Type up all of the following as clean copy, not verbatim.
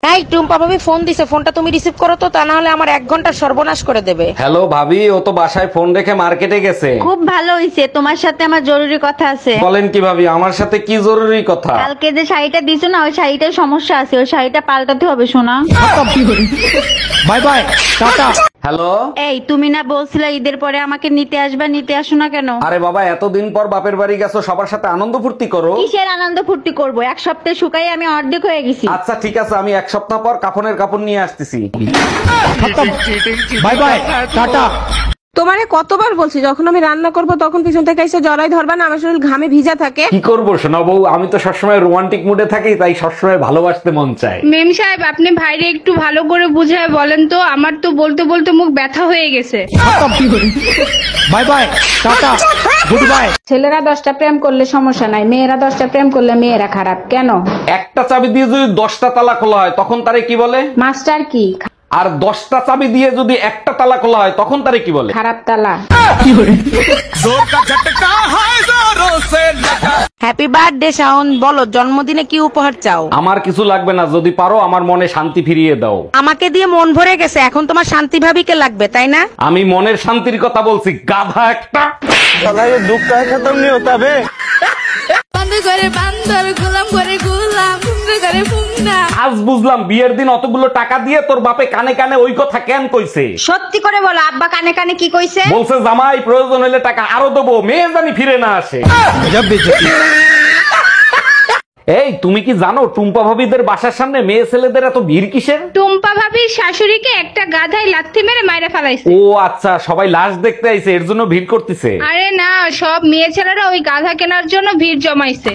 এই টুম্পা ভাবি ফোন দিছে, ফোনটা তুমি রিসিভ করো তো, তা না হলে আমার 1 ঘন্টার সর্বনাশ করে দেবে। হ্যালো ভাবি, ও তো বাসায় ফোন রেখে মার্কেটে গেছে। খুব ভালো হইছে, তোমার সাথে আমার জরুরি কথা আছে। বলেন কি ভাবি, আমার সাথে কি জরুরি কথা? কালকে যে শাড়িটা দিছো না, ওই শাড়িটার সমস্যা আছে, ওই শাড়িটা পাল্টাতে হবে শোনা। Bye bye, tata. হ্যালো, এই তুমি না বলছিলে ঈদের পরে আমাকে নিতে আসবা, নিতে আসো না কেন? আরে বাবা, এতদিন পর বাপের বাড়ি গেছো, সবার সাথে আনন্দ ফুর্তি করো। কিসের আনন্দ ফুর্তি করবো? 1 সপ্তাহ শুকাই আমি অর্ধেক হয়ে গেছি। আচ্ছা ঠিক আছে, আমি 1 সপ্তাহ পর কাফনের কাপড় নিয়ে আসতেছি। Bye bye, tata. তোমারে কতবার বলছি যখন আমি রান্না করব তখন পিছন থেকে এসে জড়াই ধরবা না, আমার শরীর ঘামে ভিজা থাকে। কি করবো শোনা বউ, আমি তো সবসময় রোমান্টিক মুডে থাকি, তাই সবসময় ভালোবাসতে মন চায়। মেম সাহেব, আপনি ভাইরে একটু ভালো করে বুঝায় বলেন তো, আমার তো বলতে বলতে মুখ ব্যথা হয়ে গেছে। Bye bye, tata, good bye. ছেলেরা 10টা প্রেম করলে সমস্যা নাই, মেয়েরা 10টা প্রেম করলে মেয়েরা খারাপ কেন? একটা চাবি দিয়ে যদি 10টা তালা খোলা হয় তখন তারে কি বলে? মাস্টার কি? আর 10টা চাবি দিয়ে যদি একটা তালা খোলা হয় তখন তারে কি বলে? খারাপ তালা। হ্যাপি বার্থডে শাওন, বলো জন্মদিনে কি উপহার চাও? আমার কিছু লাগবে না, যদি পারো আমার মনে শান্তি ফিরিয়ে দাও। আমাকে দিয়ে মন ভরে গেছে, এখন তোমার শান্তি ভাবিকে লাগবে তাই না? আমি মনের শান্তির কথা বলছি, গাধা একটা। আজ বুঝলাম বিয়ের দিন অতগুলো টাকা দিয়ে তোর বাপে কানে কানে ওই কথা কেন কইছে। সত্যি করে বলো, আব্বা কানে কানে কি কইছে? বলছে জামাই প্রয়োজন হলে টাকা আরো দেবো, মেয়ে জানি ফিরে না আসে। এই তুমি কি জানো টুম্পা ভাবিদের বাসার সামনে মেয়ে ছেলেদের এত ভিড় কিসের? টুম্পা ভাবির শাশুড়িকে একটা গাধাই লাথি মেরে মাইরা ফেলাইছে। ও আচ্ছা, সবাই লাশ দেখতে আইছে, এর জন্য ভিড় করতেছে। আরে না, সব মেয়ে ছেলেরা ওই গাধা কেনার জন্য ভিড় জমাইছে।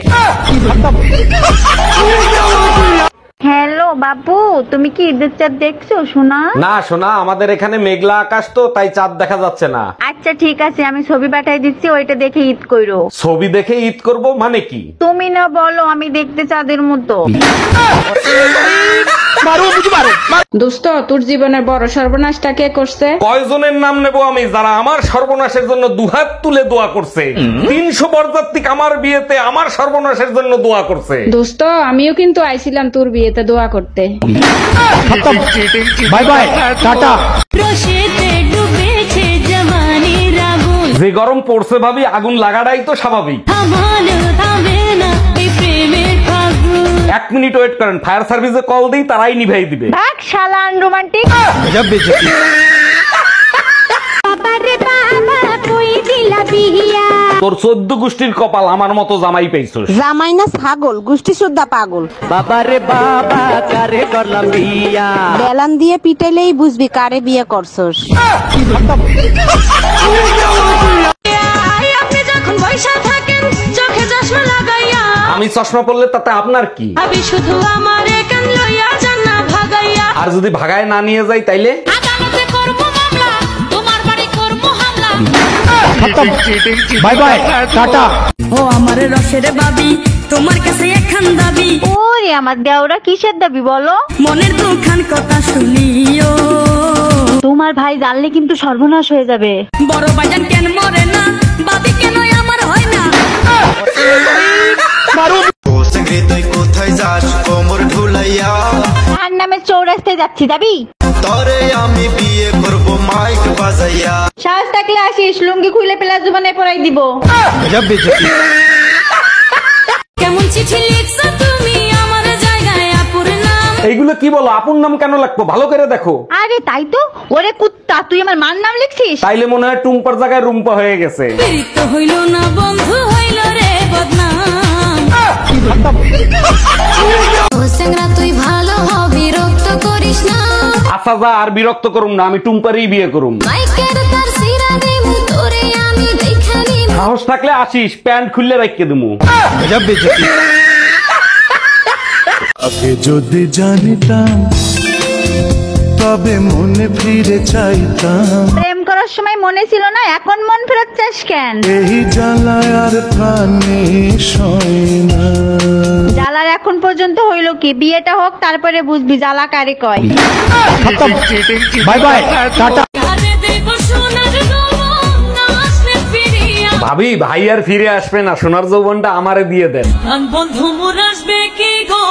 হ্যালো বাবু, তুমি কি ঈদের চাঁদ দেখছো সোনা? না সোনা, আমাদের এখানে মেঘলা আকাশ তো, তাই চাঁদ দেখা যাচ্ছে না। আচ্ছা ঠিক আছে, আমি ছবি পাঠাই দিচ্ছি, ওইটা দেখে ঈদ কইরো। ছবি দেখে ঈদ করব মানে কি? তুমি না বলো আমি দেখতে চাঁদের মতো। দোস্ত, তোর জীবনের বড় সর্বনাশটা কে করছে? কয়জনের নাম নেব আমি যারা আমার সর্বনাশের জন্য দুহাত তুলে দোয়া করছে? 300 বরযাত্রী আমার বিয়েতে আমার সর্বনাশের জন্য দোয়া করছে। দোস্ত, আমিও কিন্তু আইছিলাম তোর বিয়েতে দোয়া করতে। Bye bye, tata. যে গরম পড়ছে ভাবি, আগুন লাগাটাই তো স্বাভাবিক। 1 মিনিট ওয়েট করেন, ফায়ার সার্ভিসে কল দিই, তারাই নিভাই দিবে। ভাগ শালা আনরোমান্টিক। তোর 14 গোষ্ঠীর কপাল আমার মতো জামাই পেয়েছিস। জামাই না ছাগল, গোষ্ঠী সুদ্ধা পাগল। বাবারে বাবা, কারে করলাম বিয়া। বেলান দিয়ে পিটাইলেই বুঝবি কারে বিয়ে করছস। আমি চশমা পরলে তাতে আপনার কি? শুধু আমার কান লইয়া জানা ভাগাইয়া। আর যদি ভাগায় না নিয়ে যাই তাইলে? আদালতে করব মামলা, তোমার বাড়ি করব হামলা। Bye bye, tata. ও আমার রসের বাবি, তোমার কাছে একখান দাবি। ওরে আমার দেওরা কিসের দাবি বলো? মনের দুখান কথা শুনিও। তোমার ভাই জানলে কিন্তু সর্বনাশ হয়ে যাবে। বড় ভাইজান কেন মরে না, বাবি কেন আমার হয় না? তুই কোথায় যাস কোমর ঢুলাইয়া? তার নামে চৌরাস্তায় যাচ্ছি, যাবি? তরে আমি বিয়ে করব মাইক বাজাইয়া। সাহস থাকলে আসিস, লুঙ্গি খুলে পেলা জুবানে পরাই দিব। কেমন চিঠি লিখছো তুমি আমার জায়গায় আপুর নাম? এইগুলো কি বলো, আপুর নাম কেন লাগবো? ভালো করে দেখো। আরে তাই তো। ওরে কুত্তা, তুই আমার মার নাম লিখছিস? তাইলে মনে হয় টুম্পার জায়গায় রুম্পা হয়ে গেছে। তো হইল না বন্ধু, হইল রে বদনাম। তুই ভালো হ, বিরক্ত করিস না। আচ্ছা যা, আর বিরক্ত করুম না, আমি টুম্পারই বিয়ে করুম। সাহস থাকলে আসিস, প্যান্ট খুললে রাখিয়ে দিমু। আগে যদি জানিতাম তবে মনে ফিরে চাইতাম। প্রেম করার সময় মনে ছিল না, এখন মন ফেরত চাস কেন? এই জ্বালায় আর প্রাণে সয় না। জ্বালার এখন পর্যন্ত হইল কি? বিয়েটা হোক, তারপরে বুঝবি জ্বালা কারে কয়। Bye bye, tata. ভাবি ভাই আর ফিরে আসবে না, সোনার যৌবনটা আমারে দিয়ে দেন। বন্ধু মোর আসবে কি গো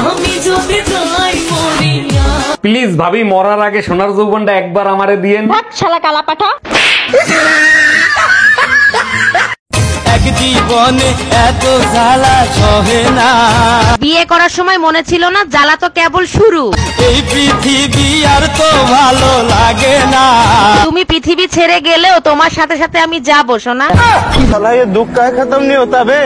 আমি যদি যাই মরিয়া। প্লিজ ভাবি, মরার আগে সোনার যৌবনটা একবার আমারে দিয়েন। শালা কালা পাঠা। এক জীবনে এত জ্বালা সহে না, বিয়ে করার সময় মনে ছিল না জ্বালা তো কেবল শুরু। এই পৃথিবী আর তো ভালো লাগে না। তুমি পৃথিবী ছেড়ে গেলেও তোমার সাথে সাথে আমি যাবো সোনা। साला ये दुख का खत्म नहीं होता बे।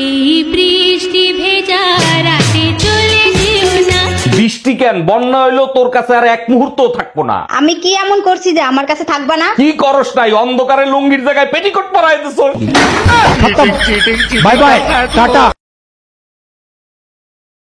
এই বৃষ্টি ভেজা রাতে চলে যেও না। বৃষ্টি কেন, বন্যা হইলো তোর কাছে আর এক মুহূর্ত থাকবো না। আমি কি এমন করছি যে আমার কাছে থাকবা না? কি করস নাই, অন্ধকারে লুঙ্গির জায়গায় পেটিকোট পরাই দিছো। Bye bye Tata